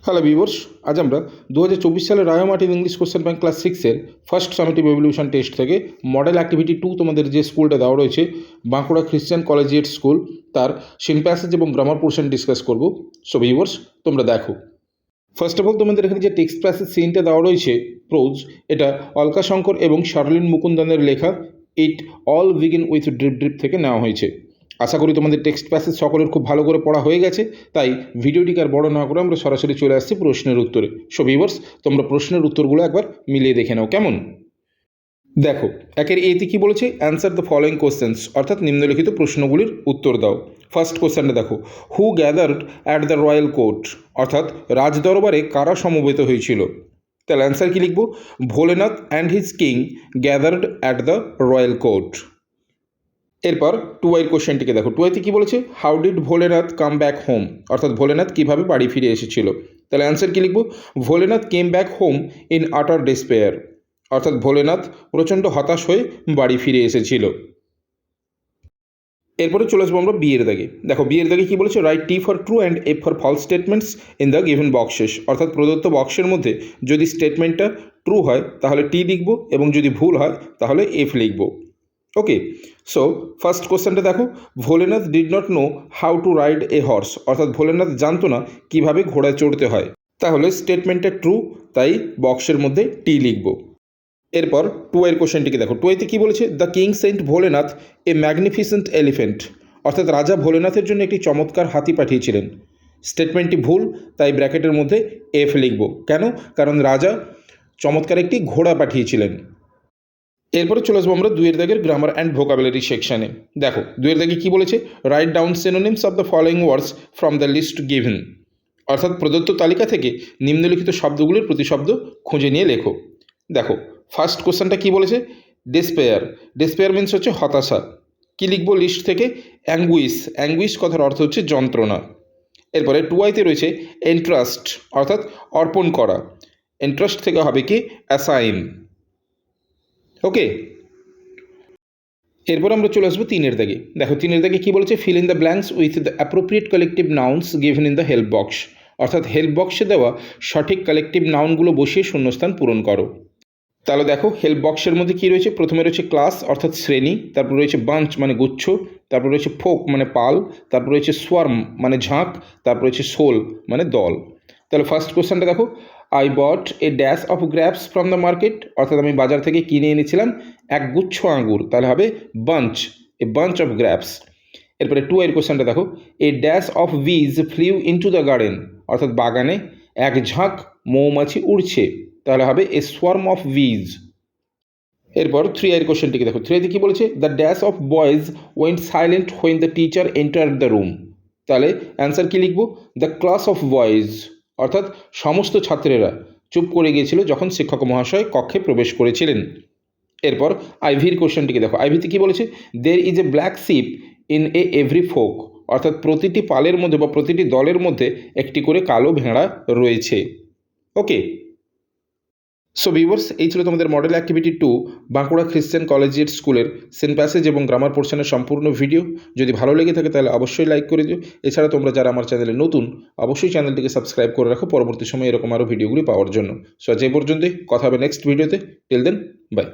Hello viewers, আজ আমরা 2024 সালের Ray Martin English question bank class 6-এর ফার্স্ট সামেটিভ এভলিউশন টেস্ট থেকে মডেল অ্যাক্টিভিটি 2 তোমাদের যে স্কুলটা দেওয়া রয়েছে বাঁকুড়া খ্রিশ্চান কলেজিয়েট স্কুল, তার সিন প্যাসেজ এবং গ্রামার পোর্শন ডিসকাস করব। সো ভিউয়ার্স, তোমরা দেখো। ফার্স্ট অফ অল তোমাদের এখানে যে টেক্সট প্যাসেজ সিনটা দেওয়া রয়েছে প্রোজ, এটা অলকা শঙ্কর এবং শার্লিন মুকুন্দনের লেখা it all begin with drip drip থেকে নেওয়া হয়েছে। আশা করি তোমাদের টেক্সট প্যাসেজ সকলের খুব ভালো করে পড়া হয়ে গেছে, তাই ভিডিওটিকে আর বড় না করে আমরা সরাসরি চলে আসছি প্রশ্নের উত্তরে। সো ভিউয়ার্স, তোমরা প্রশ্নের উত্তরগুলো একবার মিলিয়ে দেখে নাও কেমন। দেখো, একের এতে কি বলেছে, অ্যান্সার দ্য ফলোয়িং কোশ্চেন্স, অর্থাৎ নিম্নলিখিত প্রশ্নগুলির উত্তর দাও। ফার্স্ট কোশ্চেনটা দেখো, who gathered at the royal court, অর্থাৎ রাজদরবারে কারা সমবেত হয়েছিল। তাহলে অ্যান্সার কি লিখব, Bholenath and his king gathered at the royal court. এরপর টুয়াইয়ের কোশ্চেনটিকে দেখো, টুয়াইতে কী বলেছে, how did Bholenath come back home, অর্থাৎ ভোলেনাথ কীভাবে বাড়ি ফিরে এসেছিল। তাহলে অ্যান্সার কী লিখব, Bholenath came back home in আটার ডেসপেয়ার, অর্থাৎ ভোলেনাথ প্রচণ্ড হতাশ হয়ে বাড়ি ফিরে এসেছিল। এরপরে চলে আসবো আমরা বিয়ের দাগে। দেখো, বিয়ের দাগে কী বলেছে, write T for true and F for false statements in the given boxes, অর্থাৎ প্রদত্ত বক্সের মধ্যে যদি স্টেটমেন্টটা ট্রু হয় তাহলে টি লিখব এবং যদি ভুল হয় তাহলে এফ লিখব। ওকে, সো ফার্স্ট কোশ্চেনটা দেখো, Bholenath did not know how to ride A horse, অর্থাৎ ভোলেনাথ জানতো না কীভাবে ঘোড়ায় চড়তে হয়। তাহলে স্টেটমেন্টটা ট্রু, তাই বক্সের মধ্যে টি লিখব। এরপর টুয়ের কোশ্চেনটিকে দেখো, টুয়েতে কী বলেছে, the king sent Bholenath A magnificent elephant, অর্থাৎ রাজা ভোলেনাথের জন্য একটি চমৎকার হাতি পাঠিয়েছিলেন। স্টেটমেন্টটি ভুল, তাই ব্র্যাকেটের মধ্যে এফ লিখব। কেন? কারণ রাজা চমৎকার একটি ঘোড়া পাঠিয়েছিলেন। এরপরে চলে আসবো আমরা দুইয়ের দাগের গ্রামার অ্যান্ড ভোকাবুলারি সেকশানে। দেখো, দুইয়ের দাগে কী বলেছে, write down synonyms of the following words from the list given, অর্থাৎ প্রদত্ত তালিকা থেকে নিম্নলিখিত শব্দগুলির প্রতিশব্দ খুঁজে নিয়ে লেখো। দেখো, ফার্স্ট কোশ্চেনটা কী বলেছে, ডেসপেয়ার, ডেসপেয়ার মিনস হচ্ছে হতাশা। কী লিখবো লিস্ট থেকে, অ্যাঙ্গুইশ, অ্যাঙ্গুইশ কথার অর্থ হচ্ছে যন্ত্রণা। এরপরে টুয়াইতে রয়েছে এন্ট্রাস্ট, অর্থাৎ অর্পণ করা। এন্ট্রাস্ট থেকে হবে কি, অ্যাসাইন। ওকে, এরপর আমরা চলে আসবো তিনের দাগে। দেখো, তিনের দাগে কী বলেছে, fill in the blanks with the appropriate collective nouns given in the help box, অর্থাৎ হেল্প বক্সে দেওয়া সঠিক কালেকটিভ নাউনগুলো বসিয়ে শূন্যস্থান পূরণ করো। তাহলে দেখো, হেল্প বক্সের মধ্যে কী রয়েছে, প্রথমে রয়েছে ক্লাস অর্থাৎ শ্রেণী, তারপর রয়েছে বাঞ্চ মানে গুচ্ছ, তারপর রয়েছে ফোক মানে পাল, তারপর রয়েছে সোয়ার্ম মানে ঝাঁক, তারপর রয়েছে সোল মানে দল। তাহলে ফার্স্ট কোশ্চেনটা দেখো, I bought a dash of grapes from the market, অর্থাৎ আমি বাজার থেকে কিনে এনেছিলাম এক গুচ্ছ আঙুর, তাহলে হবে bunch, a bunch of grapes. এরপরে টু এর কোশ্চেনটা দেখো, এ ড্যাশ অফ বিজ ফ্লিউ ইনটু দ্য গার্ডেন, অর্থাৎ বাগানে এক ঝাঁক মৌমাছি উড়ছে, তাহলে হবে এ সোয়ার্ম অফ বিজ। এরপর থ্রি এর কোশ্চেনটিকে দেখো, থ্রিতে কী বলেছে, the dash of boys went silent when the teacher enter the room, তাহলে অ্যান্সার কী লিখব, দ্য ক্লাস অফ বয়েজ, অর্থাৎ সমস্ত ছাত্রেরা চুপ করে গিয়েছিল যখন শিক্ষক মহাশয় কক্ষে প্রবেশ করেছিলেন। এরপর আইভির কোশ্চেনটিকে দেখো, আইভিতে কী বলেছে, there is a black sheep in a every flock, অর্থাৎ প্রতিটি পালের মধ্যে বা প্রতিটি দলের মধ্যে একটি করে কালো ভেড়া রয়েছে। ওকে, সো ভিউয়ার্স, এই ছিল তোমাদের model activity 2 Bankura Christian collegiate স্কুলের সিন প্যাসেজ এবং গ্রামার পোর্শনের সম্পূর্ণ ভিডিও। যদি ভালো লেগে থাকে তাহলে অবশ্যই লাইক করে দিও। এছাড়া তোমরা যারা আমার চ্যানেলে নতুন, অবশ্যই চ্যানেলটিকে সাবস্ক্রাইব করে রাখো পরবর্তী সময়ে এরকম আরও ভিডিওগুলি পাওয়ার জন্য। সো আজ এই পর্যন্তই, কথা হবে নেক্সট ভিডিওতে। Till then, by.